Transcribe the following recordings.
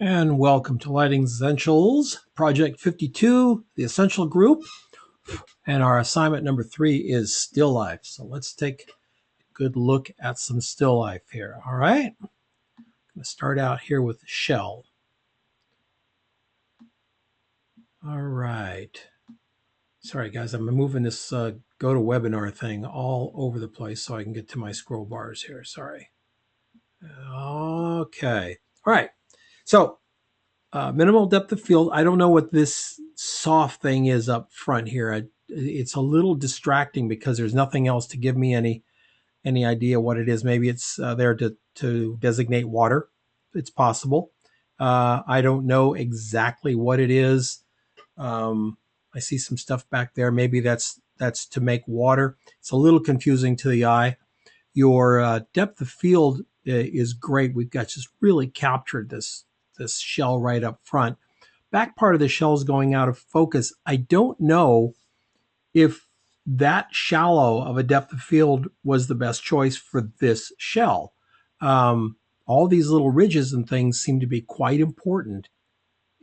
And welcome to Lighting Essentials, Project 52, the Essential Group. And our assignment number 3 is still life. So let's take a good look at some still life here. All right. I'm going to start out here with the shell. All right. Sorry, guys. I'm moving this GoToWebinar thing all over the place so I can get to my scroll bars here. Sorry. Okay. All right. So minimal depth of field. I don't know what this soft thing is up front here. It's a little distracting because there's nothing else to give me any idea what it is. Maybe it's there to designate water. It's possible. I don't know exactly what it is. I see some stuff back there. Maybe that's to make water. It's a little confusing to the eye. Your depth of field is great. We've got just really captured this shell right up front. Back part of the shell is going out of focus. I don't know if that shallow of a depth of field was the best choice for this shell. All these little ridges and things seem to be quite important,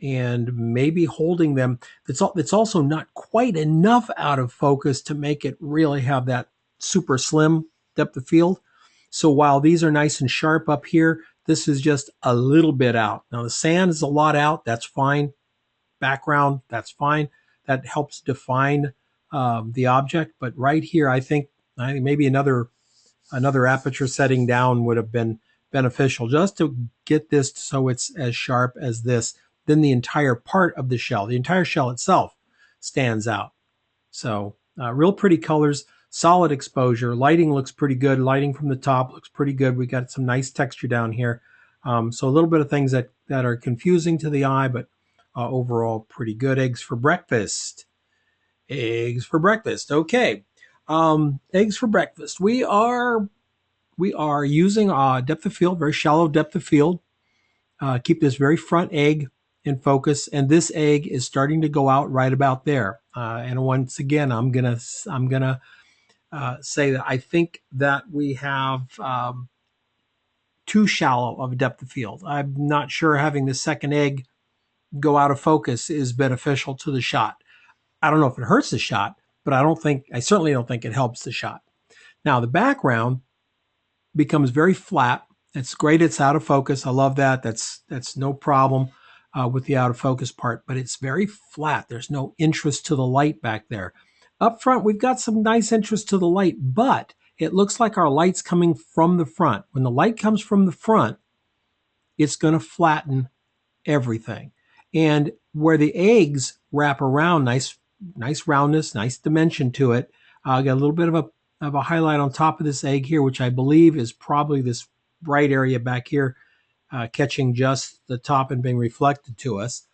and maybe holding them, it's also not quite enough out of focus to make it really have that super slim depth of field. So while these are nice and sharp up here, this is just a little bit out. Now the sand is a lot out. That's fine. Background, that's fine. That helps define the object. But right here, I think maybe another aperture setting down would have been beneficial just to get this so it's as sharp as this. Then the entire part of the shell, the entire shell itself, stands out. So real pretty colors, solid exposure. Lighting looks pretty good. Lighting from the top looks pretty good. We got some nice texture down here. So a little bit of things that are confusing to the eye, but overall pretty good. Eggs for breakfast. Eggs for breakfast. Okay. Eggs for breakfast. We are using depth of field, very shallow depth of field. Keep this very front egg in focus, and this egg is starting to go out right about there. And once again, I'm gonna say that I think that we have too shallow of a depth of field. I'm not sure having the second egg go out of focus is beneficial to the shot. I don't know if it hurts the shot, but I certainly don't think it helps the shot. Now the background becomes very flat. It's great. It's out of focus. I love that. That's no problem with the out of focus part, but it's very flat. There's no interest to the light back there. Up front, we've got some nice interest to the light, but it looks like our light's coming from the front. When the light comes from the front, it's going to flatten everything. And where the eggs wrap around, nice roundness, nice dimension to it. Got a little bit of a highlight on top of this egg here, which I believe is probably this bright area back here, catching just the top and being reflected to us.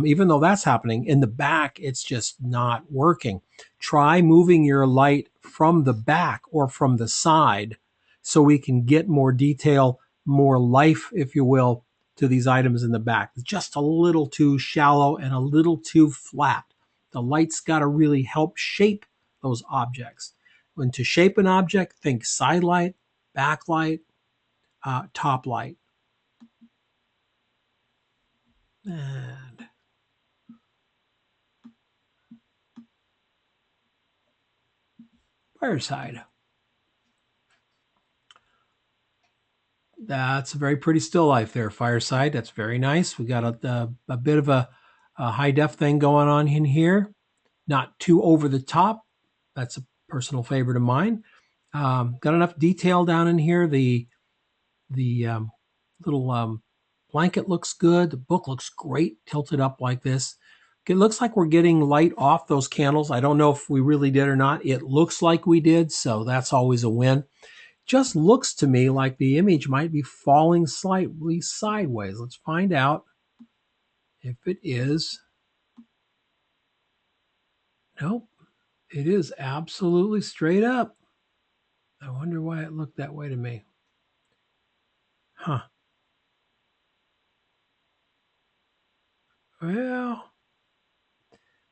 Even though that's happening, in the back, it's just not working. Try moving your light from the back or from the side so we can get more detail, more life, if you will, to these items in the back. It's just a little too shallow and a little too flat. The light's got to really help shape those objects. When to shape an object, think side light, backlight, top light. And fireside. That's a very pretty still life there, fireside. That's very nice. We got a bit of a high def thing going on in here. Not too over the top. That's a personal favorite of mine. Got enough detail down in here. The little blanket looks good. The book looks great, tilted up like this. It looks like we're getting light off those candles. I don't know if we really did or not. It looks like we did, so that's always a win. Just looks to me like the image might be falling slightly sideways. Let's find out if it is. Nope, it is absolutely straight up. I wonder why it looked that way to me. Huh. Well,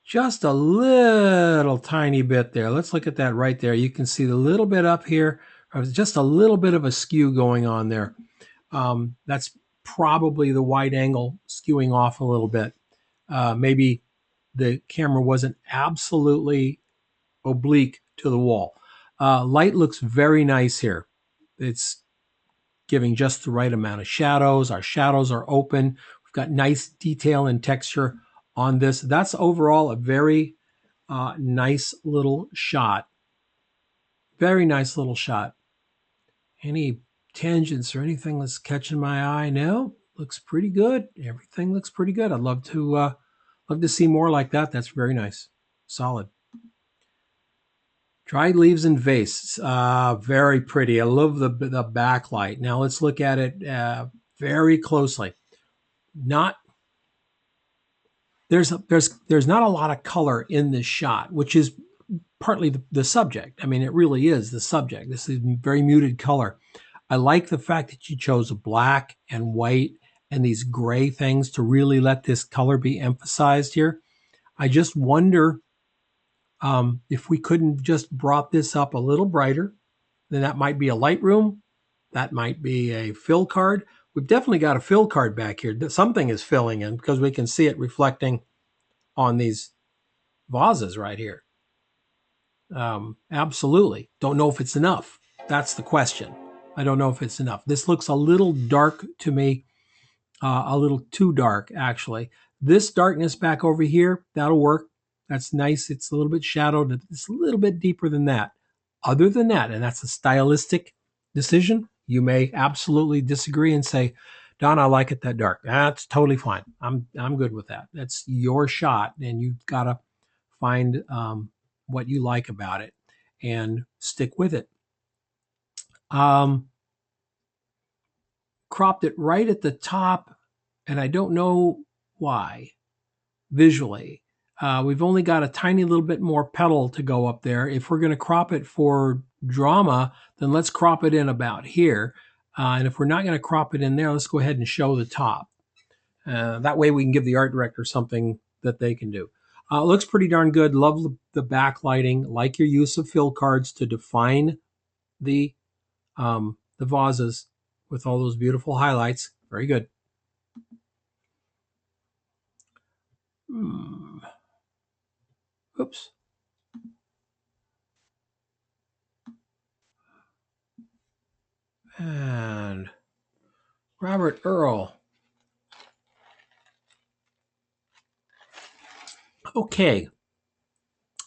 just a little tiny bit there. Let's look at that right there. You can see the little bit up here, just a little bit of a skew going on there. That's probably the wide angle skewing off a little bit. Maybe the camera wasn't absolutely oblique to the wall. Light looks very nice here. It's giving just the right amount of shadows. Our shadows are open. We've got nice detail and texture on this. That's overall a very nice little shot. Very nice little shot. Any tangents or anything that's catching my eye? No, looks pretty good. Everything looks pretty good. I'd love to see more like that. That's very nice. Solid. Dried leaves in vase. Very pretty. I love the backlight. Now let's look at it very closely. Not there's not a lot of color in this shot, which is partly the subject. I mean, it really is the subject. This is very muted color. I like the fact that you chose black and white and these gray things to really let this color be emphasized here. I just wonder if we couldn't just brought this up a little brighter. Then that might be a Lightroom. That might be a fill card. We've definitely got a fill card back here. Something is filling in because we can see it reflecting on these vases right here. Absolutely. Don't know if it's enough. That's the question. I don't know if it's enough. This looks a little dark to me, a little too dark, actually. This darkness back over here, that'll work. That's nice. It's a little bit shadowed. It's a little bit deeper than that. Other than that, and that's a stylistic decision, you may absolutely disagree and say, Don, I like it that dark. That's totally fine. I'm good with that. That's your shot, and you've got to find what you like about it and stick with it. Cropped it right at the top, and I don't know why visually. We've only got a tiny little bit more petal to go up there. If we're going to crop it for drama, then let's crop it in about here. And if we're not going to crop it in there, let's go ahead and show the top. That way we can give the art director something that they can do. It looks pretty darn good. Love the backlighting. Like your use of fill cards to define the vases with all those beautiful highlights. Very good. Oops. And Robert Earl. Okay.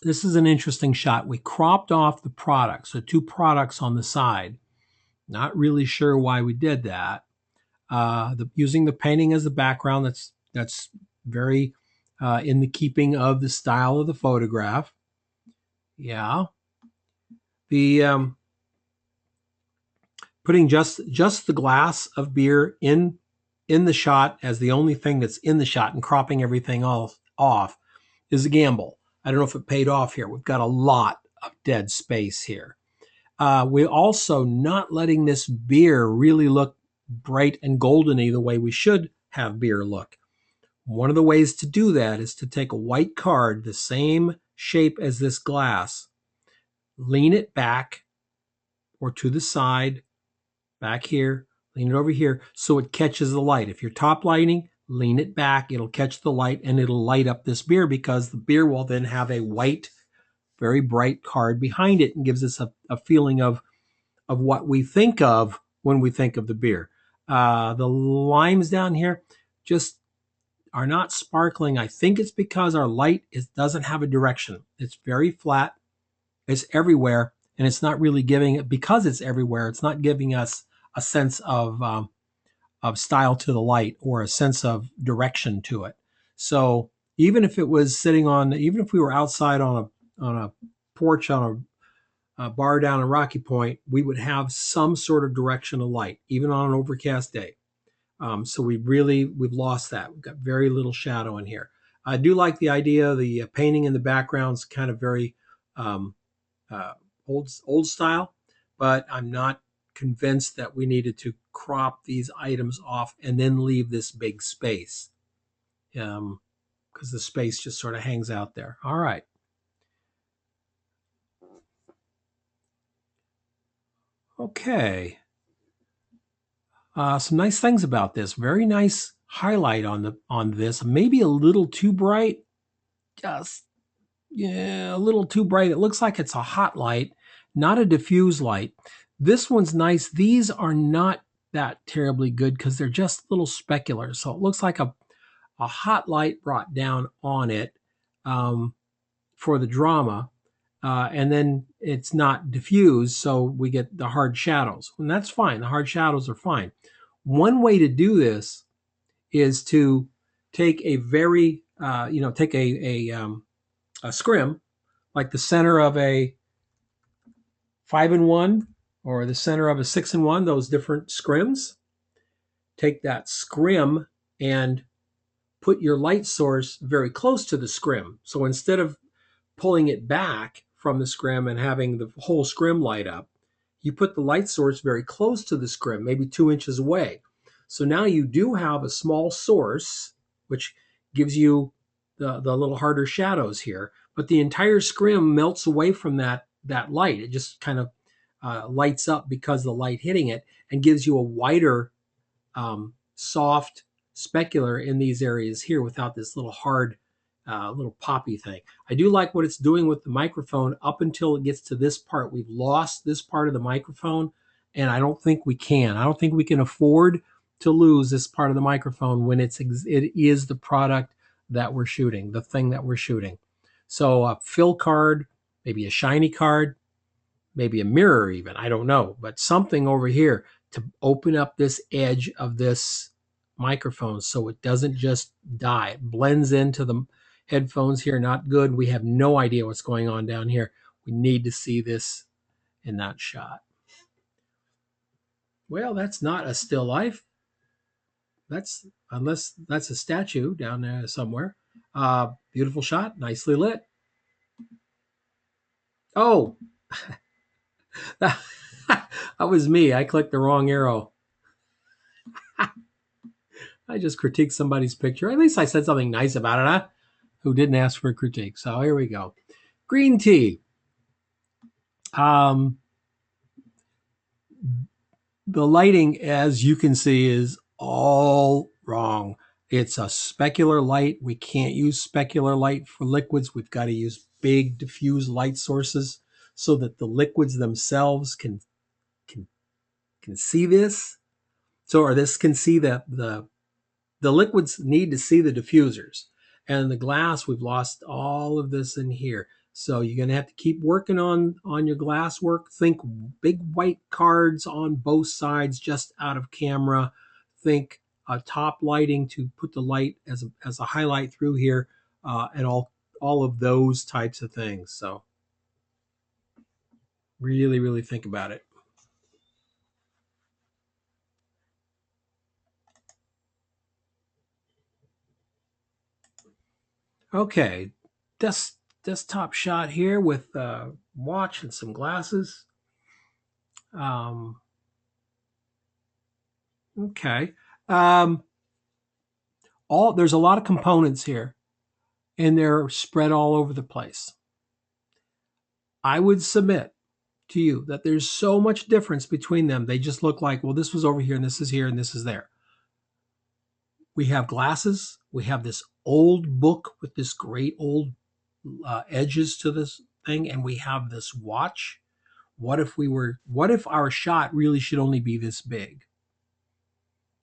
This is an interesting shot. We cropped off the products, so two products on the side. Not really sure why we did that. Using the painting as the background, that's very in the keeping of the style of the photograph. Yeah. The putting just the glass of beer in the shot as the only thing that's in the shot and cropping everything off is a gamble. I don't know if it paid off here. We've got a lot of dead space here. We're also not letting this beer really look bright and goldeny the way we should have beer look. One of the ways to do that is to take a white card, the same shape as this glass, lean it back or to the side, back here, lean it over here so it catches the light. If you're top lighting, lean it back, it'll catch the light and it'll light up this beer because the beer will then have a white, very bright card behind it and gives us a feeling of what we think of when we think of the beer. The limes down here just are not sparkling. I think it's because our light doesn't have a direction. It's very flat. It's everywhere, and it's not really giving it, because it's everywhere, it's not giving us a sense of style to the light or a sense of direction to it. So even if it was even if we were outside on a porch on a bar down in Rocky Point, we would have some sort of direction of light, even on an overcast day. So we've lost that. We've got very little shadow in here. I do like the idea. The painting in the background is kind of very old style, but I'm not convinced that we needed to crop these items off and then leave this big space, because the space just sort of hangs out there. All right. Okay. Some nice things about this. Very nice highlight on this. Maybe a little too bright. Just yeah, a little too bright. It looks like it's a hot light, not a diffuse light. This one's nice. These are not that terribly good because they're just little specular. So it looks like a hot light brought down on it um, for the drama. And then it's not diffused, so we get the hard shadows. And that's fine. The hard shadows are fine. One way to do this is to take a very, take a scrim, like the center of a 5-in-1 or the center of a 6-in-1, those different scrims. Take that scrim and put your light source very close to the scrim. So instead of pulling it back from the scrim and having the whole scrim light up, you put the light source very close to the scrim, maybe 2 inches away. So now you do have a small source, which gives you the little harder shadows here, but the entire scrim melts away from that light. It just kind of lights up because of the light hitting it and gives you a wider, soft specular in these areas here without this little hard, little poppy thing. I do like what it's doing with the microphone up until it gets to this part. We've lost this part of the microphone, and I don't think we can. I don't think we can afford to lose this part of the microphone when it is the product that we're shooting, the thing that we're shooting. So a fill card, maybe a shiny card, maybe a mirror even, I don't know, but something over here to open up this edge of this microphone so it doesn't just die. It blends into the headphones here, not good. We have no idea what's going on down here. We need to see this in that shot. Well, that's not a still life. That's unless that's a statue down there somewhere. Beautiful shot, nicely lit. Oh, that was me. I clicked the wrong arrow. I just critiqued somebody's picture. At least I said something nice about it, huh? Who didn't ask for a critique. So here we go. Green tea. Um, the lighting, as you can see, is all wrong. It's a specular light. We can't use specular light for liquids. We've got to use big diffuse light sources so that the liquids themselves can can see this. So, or this can see the liquids need to see the diffusers. And the glass, we've lost all of this in here. So you're going to have to keep working on your glass work. Think big white cards on both sides, just out of camera. Think top lighting to put the light as a highlight through here, and all of those types of things. So really, really think about it. Okay, desktop shot here with a watch and some glasses. Um, okay. Um, there's a lot of components here, and they're spread all over the place. I would submit to you that there's so much difference between them. They just look like, well, this was over here, and this is here, and this is there. We have glasses. We have this old book with this great old edges to this thing, and we have this watch. What if our shot really should only be this big?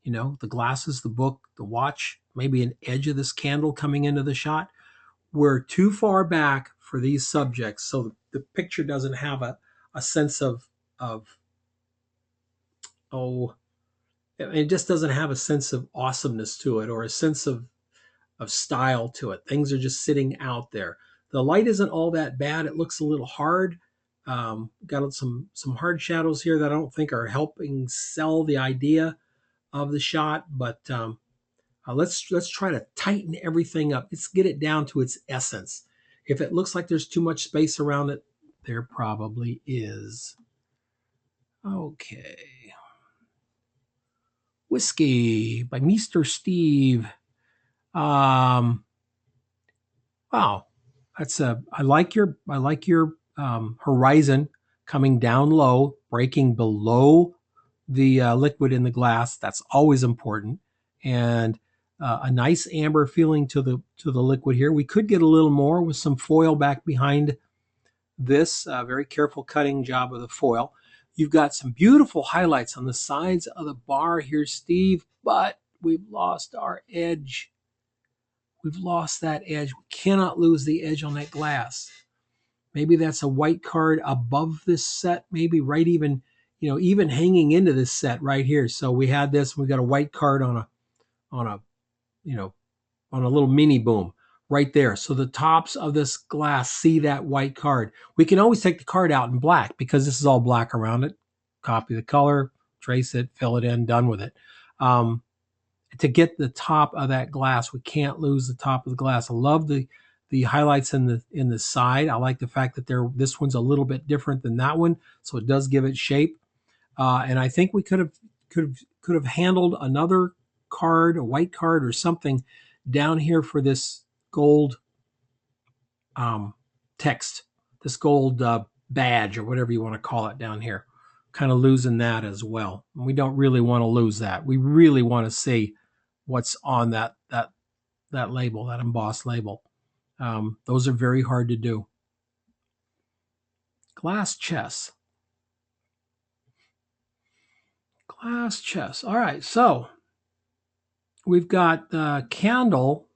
You know, the glasses, the book, the watch, maybe an edge of this candle coming into the shot. We're too far back for these subjects, so the picture doesn't have a sense of oh, it just doesn't have a sense of awesomeness to it or a sense of style to it. Things are just sitting out there. The light isn't all that bad. It looks a little hard. Got some hard shadows here that I don't think are helping sell the idea of the shot, but let's try to tighten everything up. Let's get it down to its essence. If it looks like there's too much space around it, there probably is. Okay. Whiskey by Mr. Steve. Um, wow, I like your horizon coming down low, breaking below the liquid in the glass. That's always important. And a nice amber feeling to the liquid here. We could get a little more with some foil back behind this. Very careful cutting job of the foil. You've got some beautiful highlights on the sides of the bar here, Steve, but we've lost our edge. We've lost that edge. We cannot lose the edge on that glass. Maybe that's a white card above this set, maybe right even, even hanging into this set right here. So we had this, we got a white card on a, you know, on a little mini boom right there. So the tops of this glass see that white card. We can always take the card out in black because this is all black around it. Copy the color, trace it, fill it in, done with it. To get the top of that glass, we can't lose the top of the glass. I love the highlights in the side. I like the fact that this one's a little bit different than that one, so it does give it shape. And I think we could have handled another card, a white card or something down here for this gold text, this gold badge or whatever you want to call it down here. Kind of losing that as well. We don't really want to lose that. We really want to see what's on that label, that embossed label. Those are very hard to do. Glass chess. Glass chess. All right, so we've got the candle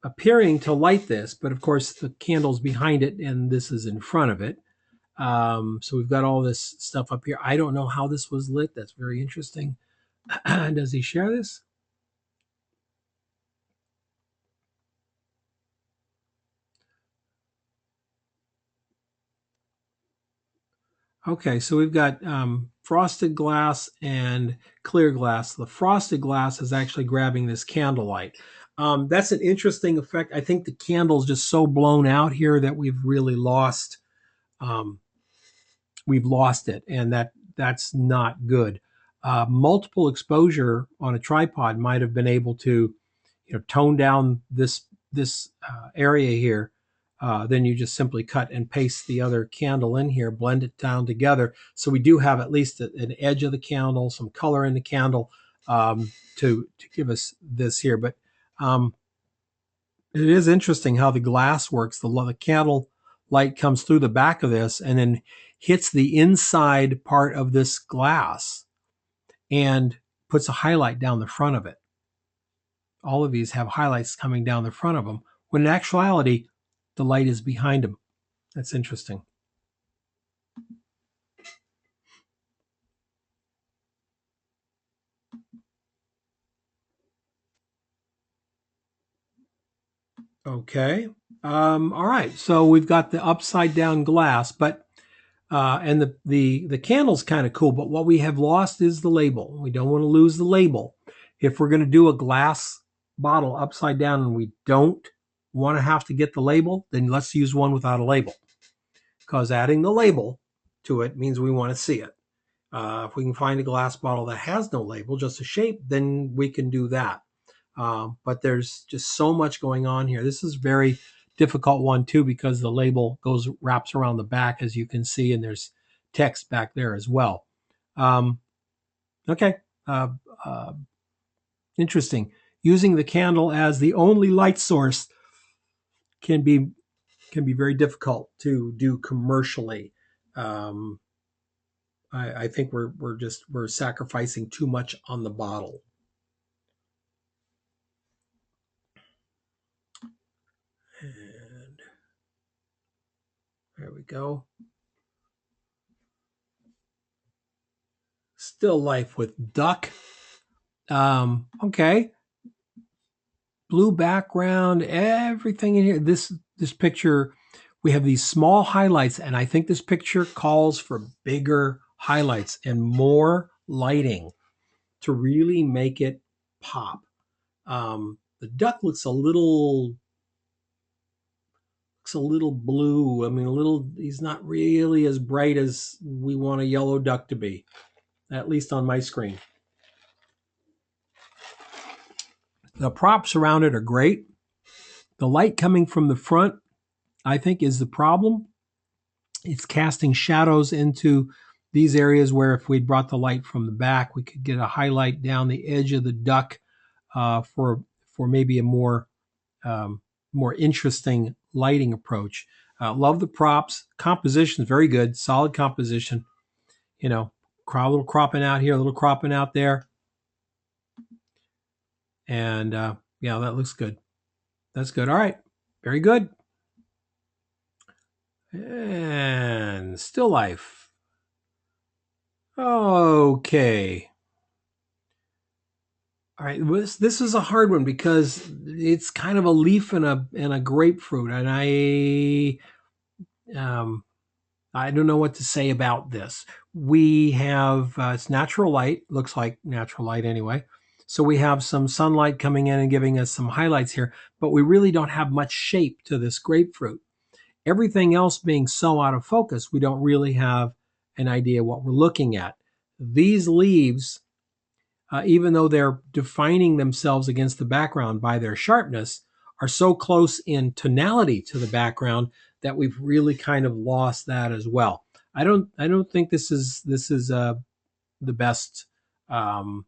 appearing to light this, but of course the candle's behind it and this is in front of it. So we've got all this stuff up here. I don't know how this was lit. That's very interesting. Does he share this? Okay, so we've got frosted glass and clear glass. The frosted glass is actually grabbing this candlelight. That's an interesting effect. I think the candle's just so blown out here that we've really lost it, and that's not good. Multiple exposure on a tripod might have been able to, tone down this area here. Then you just simply cut and paste the other candle in here, blend it down together. So we do have at least an edge of the candle, some color in the candle to give us this here. But it is interesting how the glass works. The candle light comes through the back of this and then hits the inside part of this glass and puts a highlight down the front of it. All of these have highlights coming down the front of them, when in actuality, the light is behind them. That's interesting. Okay. All right. So we've got the upside down glass, but and the candle's kind of cool, but what we have lost is the label. We don't want to lose the label. If we're going to do a glass bottle upside down and we don't want to have to get the label, then let's use one without a label, because adding the label to it means we want to see it. If we can find a glass bottle that has no label, just a shape, then we can do that. But there's just so much going on here. This is very difficult one too, because the label wraps around the back, as you can see, and there's text back there as well. Okay. Interesting. Using the candle as the only light source can be very difficult to do commercially. I think we're sacrificing too much on the bottle. And there we go. Still life with duck. Okay. Blue background, everything in here. This picture, we have these small highlights, and I think this picture calls for bigger highlights and more lighting to really make it pop. The duck looks a little blue. I mean, he's not really as bright as we want a yellow duck to be, at least on my screen. The props around it are great. The light coming from the front, I think, is the problem. It's casting shadows into these areas where if we brought the light from the back, we could get a highlight down the edge of the duck for maybe a um, more interesting lighting approach. Love the props. Composition is very good. Solid composition. You know, a little cropping out here, a little cropping out there. And yeah, that looks good. That's good. All right. Very good. And still life. Okay. All right. This is a hard one because it's kind of a leaf and a grapefruit, and um, I don't know what to say about this. We have it's natural light. Looks like natural light anyway. So we have some sunlight coming in and giving us some highlights here, but we really don't have much shape to this grapefruit. Everything else being so out of focus, we don't really have an idea what we're looking at. These leaves, even though they're defining themselves against the background by their sharpness, are so close in tonality to the background that we've really kind of lost that as well. I don't think this is the best um,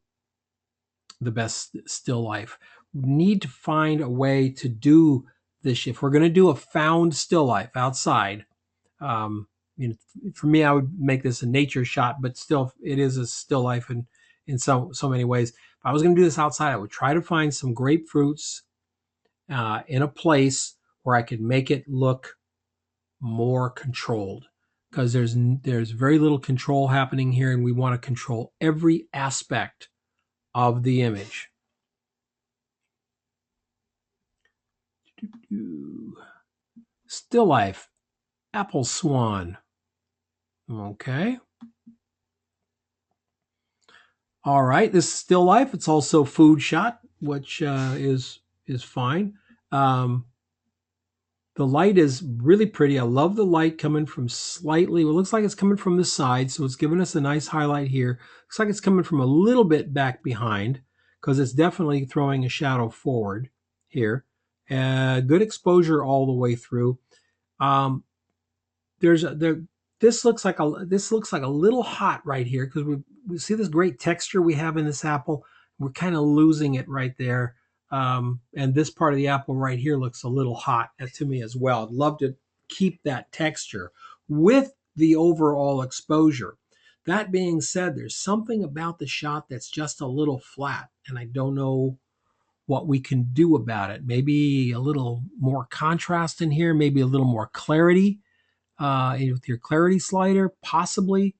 the best still life. We need to find a way to do this. If we're going to do a found still life outside, you know, for me, I would make this a nature shot, but still, it is a still life in so many ways. If I was going to do this outside, I would try to find some grapefruits in a place where I could make it look more controlled, because there's very little control happening here, and we want to control every aspect of the image. Still life, apple swan. Okay. All right, this is still life. It's also food shot, which is fine. Um, the light is really pretty. I love the light coming from slightly. Well, it looks like it's coming from the side, so it's giving us a nice highlight here. Looks like it's coming from a little bit back behind because it's definitely throwing a shadow forward here. Good exposure all the way through. Um, there this looks like a little hot right here because we see this great texture we have in this apple. We're kind of losing it right there. And this part of the apple right here looks a little hot to me as well. I'd love to keep that texture with the overall exposure. That being said, there's something about the shot that's just a little flat, and I don't know what we can do about it. Maybe a little more contrast in here, maybe a little more clarity with your clarity slider, possibly.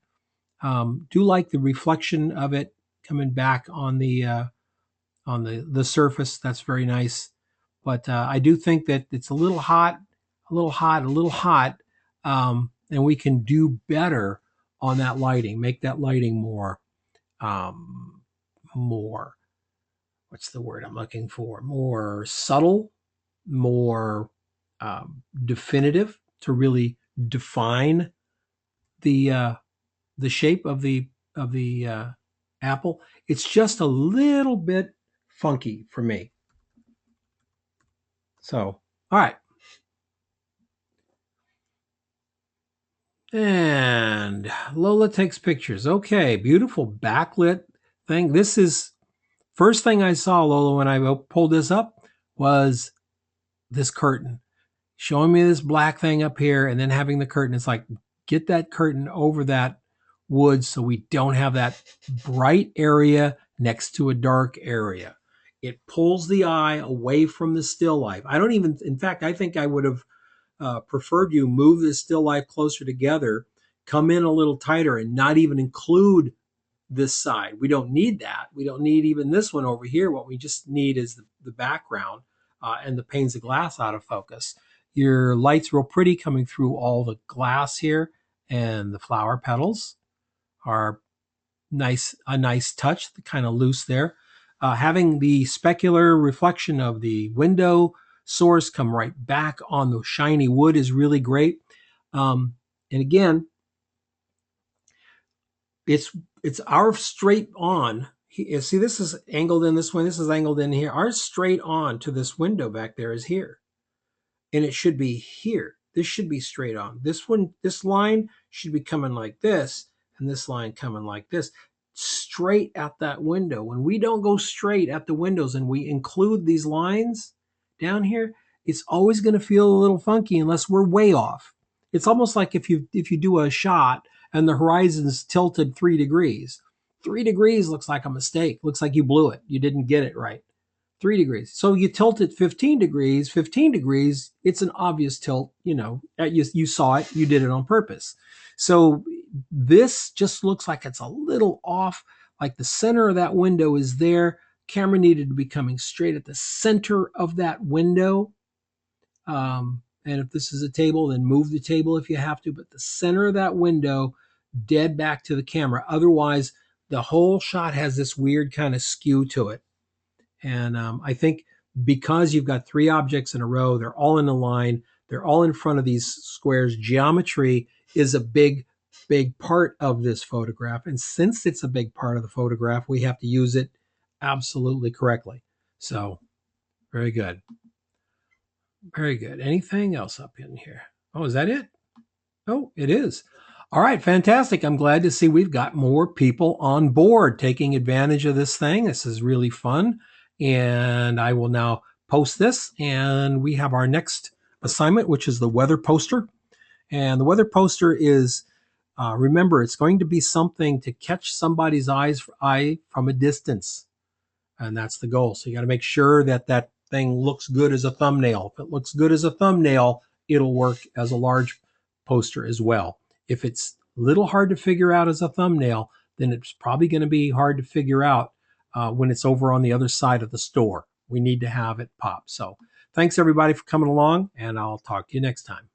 Do like the reflection of it coming back on the surface. That's very nice. But I do think that it's a little hot, a little hot, a little hot, and we can do better on that lighting. Make that lighting more. What's the word I'm looking for? More subtle, more definitive to really define the the shape of the apple. It's just a little bit funky for me. So, all right. And Lola takes pictures. Okay, beautiful backlit thing. This is first thing I saw, Lola, when I pulled this up was this curtain. Showing me this black thing up here and then having the curtain. It's like, get that curtain over that wood so we don't have that bright area next to a dark area. It pulls the eye away from the still life. I don't even, in fact, I think I would have preferred you move the still life closer together, come in a little tighter, and not even include this side. We don't need that. We don't need even this one over here. What we just need is the background and the panes of glass out of focus. Your light's real pretty coming through all the glass here, and the flower petals are a nice touch, kind of loose there. Having the specular reflection of the window source come right back on the shiny wood is really great. And again, it's our straight on. See, this is angled in this one. This is angled in here. Our straight on to this window back there is here, and it should be here. This should be straight on. This one, this line should be coming like this, and this line coming like this, straight at that window. When we don't go straight at the windows and we include these lines down here, it's always going to feel a little funky unless we're way off. It's almost like if you do a shot and the horizon's tilted 3 degrees. 3 degrees looks like a mistake. Looks like you blew it. You didn't get it right. 3 degrees. So you tilt it 15 degrees, 15 degrees, it's an obvious tilt, you saw it, you did it on purpose. So this just looks like it's a little off, like the center of that window is there. Camera needed to be coming straight at the center of that window. And if this is a table, then move the table if you have to, but the center of that window, dead back to the camera. Otherwise, the whole shot has this weird kind of skew to it. And I think because you've got 3 objects in a row, they're all in a line, they're all in front of these squares. Geometry is a big, big part of this photograph. And since it's a big part of the photograph, we have to use it absolutely correctly. So very good. Very good. Anything else up in here? Oh, is that it? Oh, it is. All right, fantastic. I'm glad to see we've got more people on board taking advantage of this thing. This is really fun. And I will now post this. And we have our next assignment, which is the weather poster. And the weather poster is, remember, it's going to be something to catch somebody's eye from a distance. And that's the goal. So you got to make sure that that thing looks good as a thumbnail. If it looks good as a thumbnail, it'll work as a large poster as well. If it's a little hard to figure out as a thumbnail, then it's probably going to be hard to figure out when it's over on the other side of the store. We need to have it pop. So thanks everybody for coming along, and I'll talk to you next time.